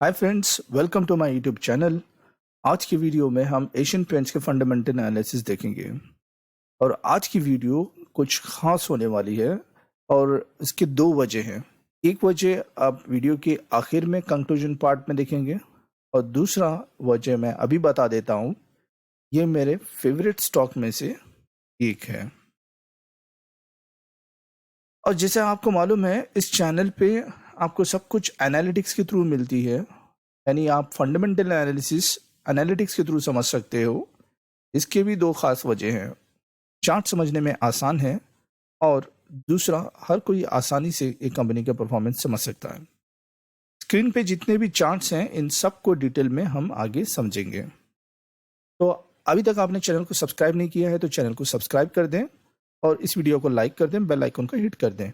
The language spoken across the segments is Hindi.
Hi friends, welcome to my YouTube channel. आज की वीडियो में हम एशियन पेंट्स के फंडामेंटल एनालिसिस देखेंगे और आज की वीडियो कुछ खास होने वाली है और इसके दो वजह हैं। एक वजह आप वीडियो के आखिर में कंक्लूजन पार्ट में देखेंगे और दूसरा वजह मैं अभी बता देता हूँ। ये मेरे फेवरेट स्टॉक में से एक है और जैसे आपको मालूम है इस चैनल पे आपको सब कुछ एनालिटिक्स के थ्रू मिलती है, यानी आप फंडामेंटल एनालिसिस एनालिटिक्स के थ्रू समझ सकते हो। इसके भी दो खास वजह हैं। चार्ट समझने में आसान है और दूसरा हर कोई आसानी से एक कंपनी का परफॉर्मेंस समझ सकता है। स्क्रीन पे जितने भी चार्ट्स हैं इन सब को डिटेल में हम आगे समझेंगे। तो अभी तक आपने चैनल को सब्सक्राइब नहीं किया है तो चैनल को सब्सक्राइब कर दें और इस वीडियो को लाइक कर दें, बेल आइकन को हिट कर दें।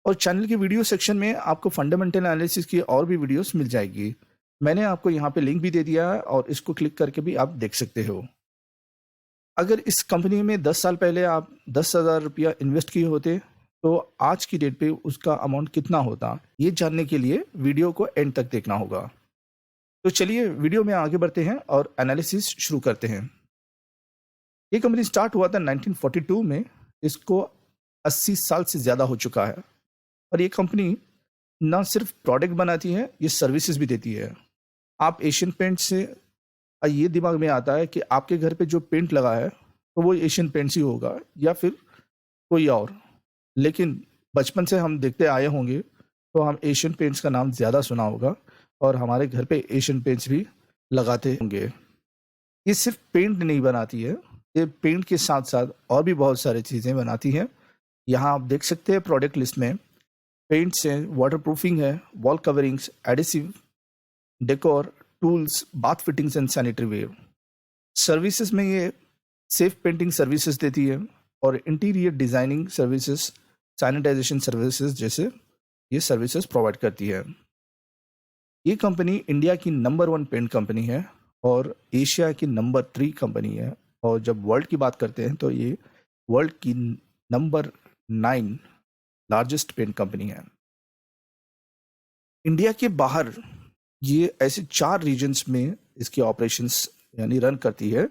और चैनल के वीडियो सेक्शन में आपको फंडामेंटल एनालिसिस की और भी वीडियोस मिल जाएगी। मैंने आपको यहाँ पे लिंक भी दे दिया है और इसको क्लिक करके भी आप देख सकते हो। अगर इस कंपनी में 10 साल पहले आप 10,000 रुपया इन्वेस्ट किए होते तो आज की डेट पे उसका अमाउंट कितना होता, ये जानने के लिए वीडियो को एंड तक देखना होगा। तो चलिए वीडियो में आगे बढ़ते हैं और एनालिसिस शुरू करते हैं। ये कंपनी स्टार्ट हुआ था 1942 में। इसको 80 साल से ज़्यादा हो चुका है और ये कंपनी ना सिर्फ प्रोडक्ट बनाती है, ये सर्विसेज भी देती है। आप एशियन पेंट से ये दिमाग में आता है कि आपके घर पे जो पेंट लगा है तो वो एशियन पेंट्स ही होगा या फिर कोई और, लेकिन बचपन से हम देखते आए होंगे तो हम एशियन पेंट्स का नाम ज़्यादा सुना होगा और हमारे घर पे एशियन पेंट्स भी लगाते होंगे। ये सिर्फ पेंट नहीं बनाती है, ये पेंट के साथ साथ और भी बहुत सारी चीज़ें बनाती हैं। यहाँ आप देख सकते हैं प्रोडक्ट लिस्ट में पेंट्स हैं, वाटर प्रूफिंग है, wall coverings, adhesive, decor, tools, bath fittings and sanitary ware. Services में ये सेफ पेंटिंग सर्विसेज देती है और interior designing services, sanitization services जैसे ये सर्विसेज प्रोवाइड करती है। ये कंपनी इंडिया की नंबर 1 पेंट कंपनी है और एशिया की नंबर 3 कंपनी है और जब वर्ल्ड की बात करते हैं तो ये वर्ल्ड की नंबर 9 लार्जेस्ट पेंट कंपनी है। इंडिया के बाहर ये ऐसे 4 रीजन्स में इसकी ऑपरेशंस यानी रन करती है,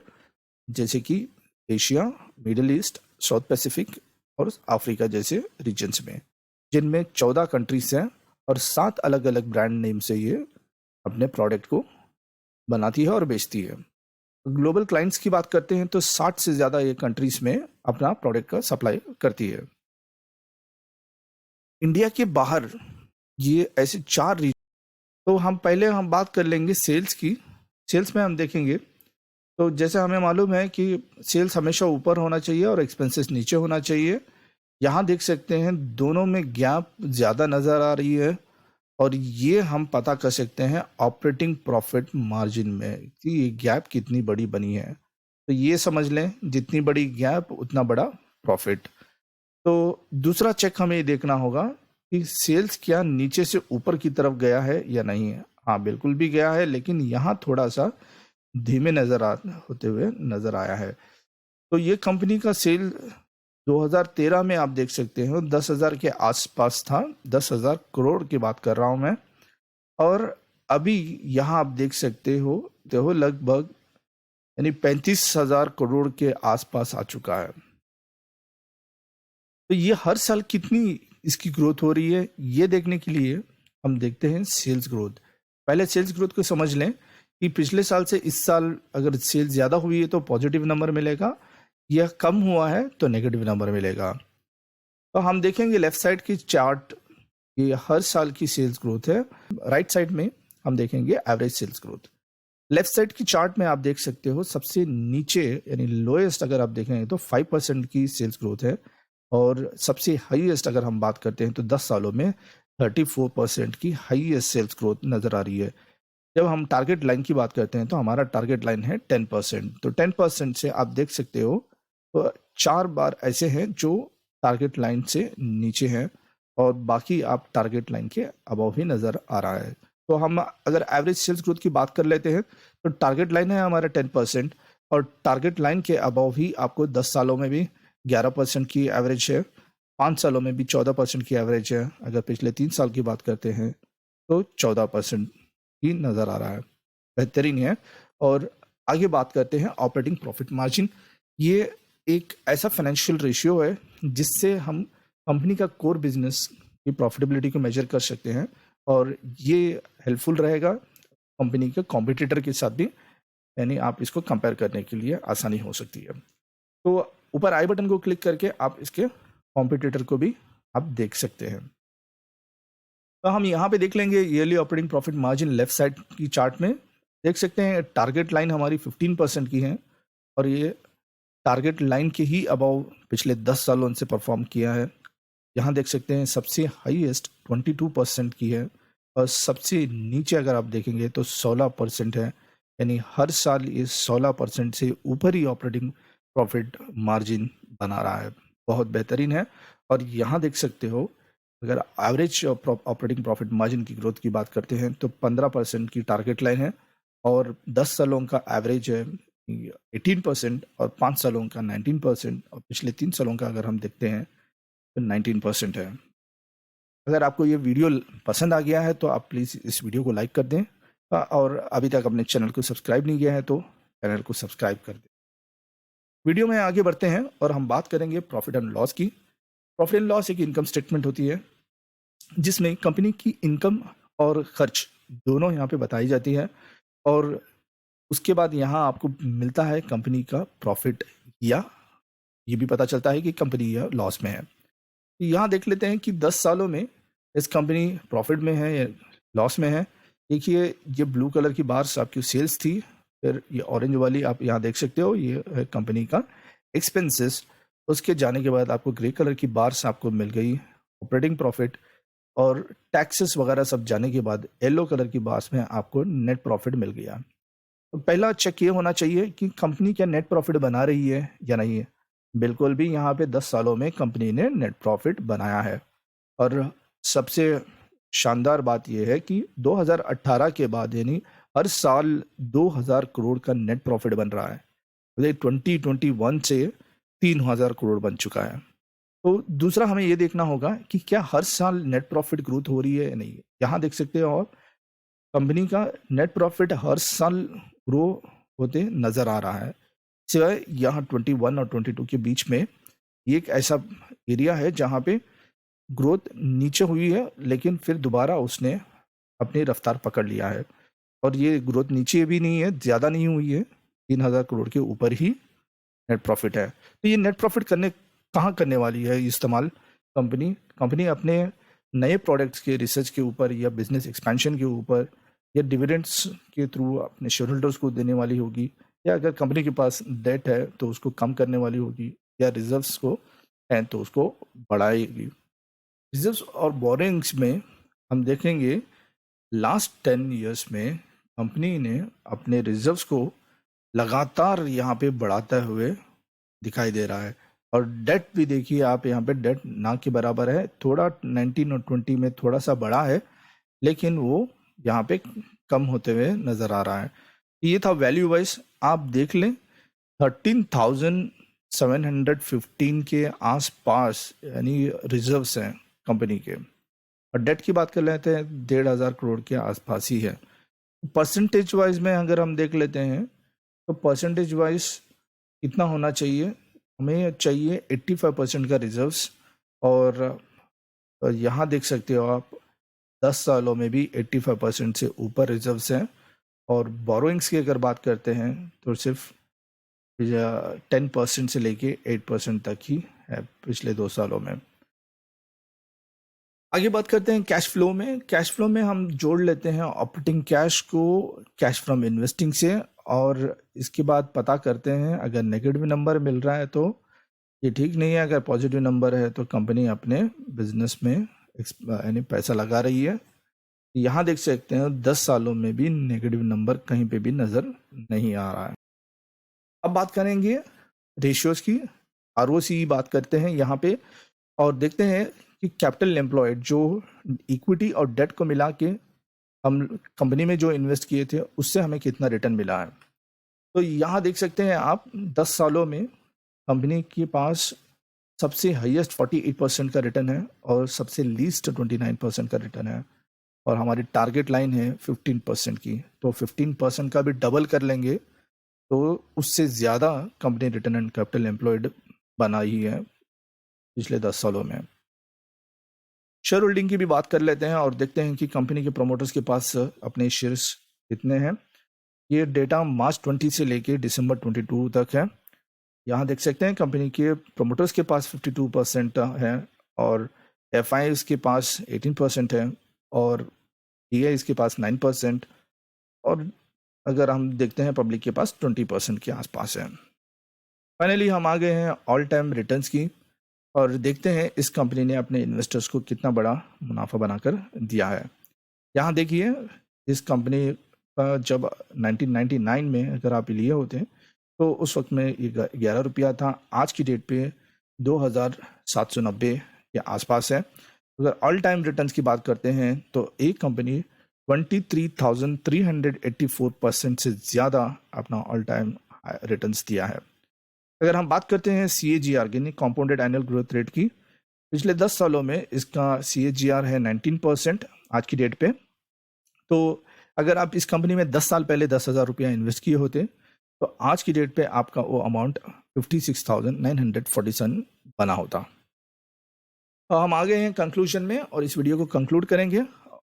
जैसे कि Asia, middle east, south Pacific और अफ्रीका जैसे रीजन्स में, जिनमें 14 कंट्रीज हैं और 7 अलग अलग ब्रांड नेम से ये अपने प्रोडक्ट को बनाती है और बेचती है। ग्लोबल क्लाइंट्स की बात करते हैं तो 60 से ज़्यादा ये कंट्रीज में अपना प्रोडक्ट का सप्लाई करती है। इंडिया के बाहर ये ऐसे 4 रीजन, तो हम बात कर लेंगे सेल्स की। सेल्स में हम देखेंगे तो जैसे हमें मालूम है कि सेल्स हमेशा ऊपर होना चाहिए और एक्सपेंसेस नीचे होना चाहिए। यहाँ देख सकते हैं दोनों में गैप ज़्यादा नज़र आ रही है और ये हम पता कर सकते हैं ऑपरेटिंग प्रॉफिट मार्जिन में कि ये गैप कितनी बड़ी बनी है। तो ये समझ लें जितनी बड़ी गैप उतना बड़ा प्रॉफिट। तो दूसरा चेक हमें ये देखना होगा कि सेल्स क्या नीचे से ऊपर की तरफ गया है या नहीं है। हाँ, बिल्कुल भी गया है, लेकिन यहाँ थोड़ा सा धीमे होते हुए नजर आया है। तो ये कंपनी का सेल 2013 में आप देख सकते हो 10,000 के आसपास था, 10,000 करोड़ की बात कर रहा हूं मैं। और अभी यहाँ आप देख सकते हो देखो लगभग यानी 35,000 करोड़ के आसपास आ चुका है। तो ये हर साल कितनी इसकी ग्रोथ हो रही है ये देखने के लिए हम देखते हैं सेल्स ग्रोथ। पहले सेल्स ग्रोथ को समझ लें कि पिछले साल से इस साल अगर सेल्स ज़्यादा हुई है तो पॉजिटिव नंबर मिलेगा, या कम हुआ है तो नेगेटिव नंबर मिलेगा। तो हम देखेंगे लेफ्ट साइड की चार्ट, ये हर साल की सेल्स ग्रोथ है। राइट साइड में हम देखेंगे average sales growth. Left side की चार्ट में आप देख सकते हो सबसे नीचे यानी लोएस्ट अगर आप देखेंगे तो 5% की सेल्स ग्रोथ है और सबसे हाईएस्ट अगर हम बात करते हैं तो 10 सालों में 34% की हाईएस्ट सेल्स ग्रोथ नजर आ रही है। जब हम टारगेट लाइन की बात करते हैं तो हमारा टारगेट लाइन है 10%। तो 10% से आप देख सकते हो तो 4 बार ऐसे हैं जो टारगेट लाइन से नीचे हैं और बाकी आप टारगेट लाइन के अबव ही नज़र आ रहा है। तो हम अगर एवरेज सेल्स ग्रोथ की बात कर लेते हैं तो टारगेट लाइन है हमारा 10% और टारगेट लाइन के अबव ही आपको 10 सालों में भी 11% की एवरेज है, 5 सालों में भी 14% की एवरेज है, अगर पिछले 3 साल की बात करते हैं तो 14%। ही नज़र आ रहा है, बेहतरीन है। और आगे बात करते हैं ऑपरेटिंग प्रॉफिट मार्जिन। ये एक ऐसा फाइनेंशियल रेशियो है जिससे हम कंपनी का कोर बिजनेस की प्रॉफिटेबिलिटी को मेजर कर सकते हैं, और ये हेल्पफुल रहेगा कंपनी के कॉम्पिटिटर के साथ भी, यानी आप इसको कंपेयर करने के लिए आसानी हो सकती है। तो ऊपर आई बटन को क्लिक करके आप इसके कॉम्पिटिटर को भी आप देख सकते हैं। तो हम यहाँ पे देख लेंगे yearly operating profit margin, left side की चार्ट में देख सकते हैं टारगेट लाइन हमारी 15% की है, और ये टारगेट लाइन के ही अबाव पिछले 10 सालों से परफॉर्म किया है। यहाँ देख सकते हैं सबसे हाईएस्ट 22% की है, और सबसे नीचे अगर आप देखेंगे तो 16% है, यानी हर साल ये 16% से ऊपर ही ऑपरेटिंग प्रॉफिट मार्जिन बना रहा है। बहुत बेहतरीन है। और यहाँ देख सकते हो अगर एवरेज ऑपरेटिंग प्रॉफिट मार्जिन की ग्रोथ की बात करते हैं तो 15% की टारगेट लाइन है, और 10 सालों का एवरेज है 18%, और 5 सालों का 19%, और पिछले 3 सालों का अगर हम देखते हैं तो 19% है। अगर आपको ये वीडियो पसंद आ गया है तो आप प्लीज़ इस वीडियो को लाइक कर दें, और अभी तक अपने चैनल को सब्सक्राइब नहीं किया है तो चैनल को सब्सक्राइब कर दें। वीडियो में आगे बढ़ते हैं और हम बात करेंगे प्रॉफिट एंड लॉस की। प्रॉफिट एंड लॉस एक इनकम स्टेटमेंट होती है जिसमें कंपनी की इनकम और खर्च दोनों यहाँ पे बताई जाती है, और उसके बाद यहाँ आपको मिलता है कंपनी का प्रॉफिट, या ये भी पता चलता है कि कंपनी यह लॉस में है। तो यहाँ देख लेते हैं कि 10 सालों में इस कंपनी प्रॉफिट में है या लॉस में है। देखिए ये ब्लू कलर की बार्स आपकी सेल्स थी, फिर ये ऑरेंज वाली आप यहाँ देख सकते हो ये है कंपनी का एक्सपेंसेस। उसके जाने के बाद आपको ग्रे कलर की बार्स आपको मिल गई ऑपरेटिंग प्रॉफिट, और टैक्सेस वगैरह सब जाने के बाद येलो कलर की बार्स में आपको नेट प्रॉफिट मिल गया। तो पहला चेक ये होना चाहिए कि कंपनी क्या नेट प्रॉफिट बना रही है या नहीं है। बिल्कुल भी यहाँ पे 10 सालों में कंपनी ने नेट प्रॉफिट बनाया है, और सबसे शानदार बात यह है कि 2018 के बाद यानी हर साल 2000 करोड़ का नेट प्रॉफिट बन रहा है। 2021 से 3000 करोड़ बन चुका है। तो दूसरा हमें ये देखना होगा कि क्या हर साल नेट प्रॉफिट ग्रोथ हो रही है या नहीं। यहाँ देख सकते हो आप कंपनी का नेट प्रॉफिट हर साल ग्रो होते नजर आ रहा है, सिवाय यहाँ 21 और 22 के बीच में ये एक ऐसा एरिया है जहाँ पे ग्रोथ नीचे हुई है, लेकिन फिर दोबारा उसने अपनी रफ्तार पकड़ लिया है, और ये ग्रोथ नीचे भी नहीं है, ज़्यादा नहीं हुई है, 3000 करोड़ के ऊपर ही नेट प्रॉफिट है। तो ये नेट प्रॉफिट कहाँ करने वाली है इस्तेमाल कंपनी अपने नए प्रोडक्ट्स के रिसर्च के ऊपर, या बिजनेस एक्सपेंशन के ऊपर, या डिविडेंड्स के थ्रू अपने शेयर होल्डर्स को देने वाली होगी, या अगर कंपनी के पास डेट है तो उसको कम करने वाली होगी, या रिजर्व्स को है तो उसको बढ़ाएगी। रिजर्व्स और बोरिंग्स में हम देखेंगे लास्ट 10 ईयर्स में कंपनी ने अपने रिजर्व्स को लगातार यहाँ पे बढ़ाते हुए दिखाई दे रहा है, और डेट भी देखिए आप यहाँ पे डेट ना के बराबर है, थोड़ा 19 और 20 में थोड़ा सा बढ़ा है, लेकिन वो यहाँ पे कम होते हुए नजर आ रहा है। ये था वैल्यू वाइज, आप देख लें 13,715 के आसपास यानी रिजर्व्स हैं कंपनी के, और डेट की बात कर लेते हैं 1500 करोड़ के आसपास ही है। परसेंटेज वाइज में अगर हम देख लेते हैं तो परसेंटेज वाइज कितना होना चाहिए, हमें चाहिए 85% का रिजर्व्स, और यहाँ देख सकते हो आप 10 सालों में भी 85% से ऊपर रिजर्व्स हैं। और बोरोइंग्स की अगर बात करते हैं तो सिर्फ 10% से लेके 8% तक ही है पिछले 2 सालों में। आगे बात करते हैं कैश फ्लो में। कैश फ्लो में हम जोड़ लेते हैं ऑपरेटिंग कैश को कैश फ्रॉम इन्वेस्टिंग से, और इसके बाद पता करते हैं अगर नेगेटिव नंबर मिल रहा है तो ये ठीक नहीं है, अगर पॉजिटिव नंबर है तो कंपनी अपने बिजनेस में यानी पैसा लगा रही है। यहाँ देख सकते हैं 10 सालों में भी नेगेटिव नंबर कहीं पे भी नज़र नहीं आ रहा है। अब बात करेंगे रेशियोज की, ROCE बात करते हैं यहाँ पे, और देखते हैं कि कैपिटल एम्प्लॉयड जो इक्विटी और डेट को मिला के हम कंपनी में जो इन्वेस्ट किए थे उससे हमें कितना रिटर्न मिला है। तो यहाँ देख सकते हैं आप 10 सालों में कंपनी के पास सबसे हाईएस्ट 48% का रिटर्न है, और सबसे लीस्ट 29% का रिटर्न है। और हमारी टारगेट लाइन है 15% की, तो 15% का भी डबल कर लेंगे तो उससे ज़्यादा company return on capital employed बना ही है पिछले 10 सालों में। शेयर होल्डिंग की भी बात कर लेते हैं और देखते हैं कि कंपनी के प्रमोटर्स के पास अपने शेयर्स कितने हैं। ये डेटा मार्च 20 से लेके दिसंबर 22 तक है। यहाँ देख सकते हैं कंपनी के प्रमोटर्स के पास 52% है और एफ के पास 18% है और DIs के पास 9% और अगर हम देखते हैं पब्लिक के पास 20% के आसपास है। फाइनली हम आ गए हैं ऑल टाइम रिटर्न्स की और देखते हैं इस कंपनी ने अपने इन्वेस्टर्स को कितना बड़ा मुनाफा बनाकर दिया है। यहाँ देखिए इस कंपनी का जब 1999 में अगर आप लिए होते तो उस वक्त में ये 11 रुपया था, आज की डेट पे 2790 के आसपास है। अगर ऑल टाइम रिटर्न्स की बात करते हैं तो एक कंपनी 23,384% से ज़्यादा अपना ऑल टाइम रिटर्न्स दिया है। अगर हम बात करते हैं CAGR यानी कॉम्पाउंडेड एनुअल ग्रोथ रेट की, पिछले 10 सालों में इसका CAGR है 19% आज की डेट पे। तो अगर आप इस कंपनी में 10 साल पहले 10,000 रुपया इन्वेस्ट किए होते तो आज की डेट पे आपका वो अमाउंट 56,947 बना होता। तो हम आ गए हैं कंक्लूजन में और इस वीडियो को कंक्लूड करेंगे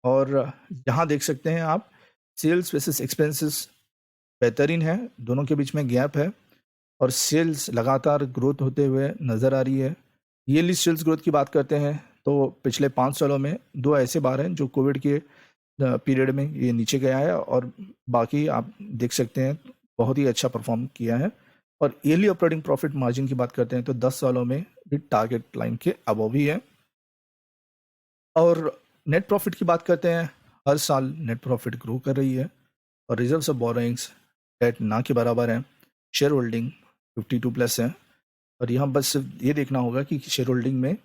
और यहाँ देख सकते हैं आप सेल्स वर्सेस एक्सपेंसेस बेहतरीन है, दोनों के बीच में गैप है और सेल्स लगातार ग्रोथ होते हुए नज़र आ रही है। ईयरली सेल्स ग्रोथ की बात करते हैं तो पिछले 5 सालों में 2 ऐसे बार हैं जो कोविड के पीरियड में ये नीचे गया है और बाकी आप देख सकते हैं बहुत ही अच्छा परफॉर्म किया है। और ईयरली ऑपरेटिंग प्रॉफिट मार्जिन की बात करते हैं तो 10 सालों में भी टारगेट लाइन के अबव ही है। और नेट प्रॉफिट की बात करते हैं, हर साल नेट प्रॉफिट ग्रो कर रही है और रिजर्व्स ऑफ बोरोइंग्स डेट ना के बराबर है। शेयर होल्डिंग 52+ है और यहाँ बस ये देखना होगा कि शेयर होल्डिंग में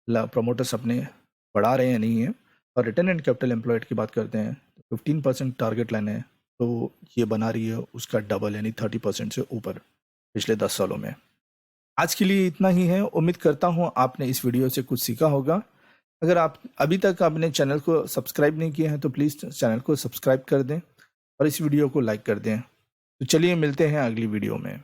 प्रमोटर्स अपने बढ़ा रहे हैं नहीं है। और रिटर्न एंड कैपिटल एम्प्लॉयड की बात करते हैं तो 15% टारगेट लाइन है, तो ये बना रही है उसका डबल यानी 30% से ऊपर पिछले 10 सालों में। आज के लिए इतना ही है, उम्मीद करता हूँ आपने इस वीडियो से कुछ सीखा होगा। अगर आप अभी तक अपने चैनल को सब्सक्राइब नहीं किए हैं तो प्लीज़ चैनल को सब्सक्राइब कर दें और इस वीडियो को लाइक कर दें। तो चलिए मिलते हैं अगली वीडियो में।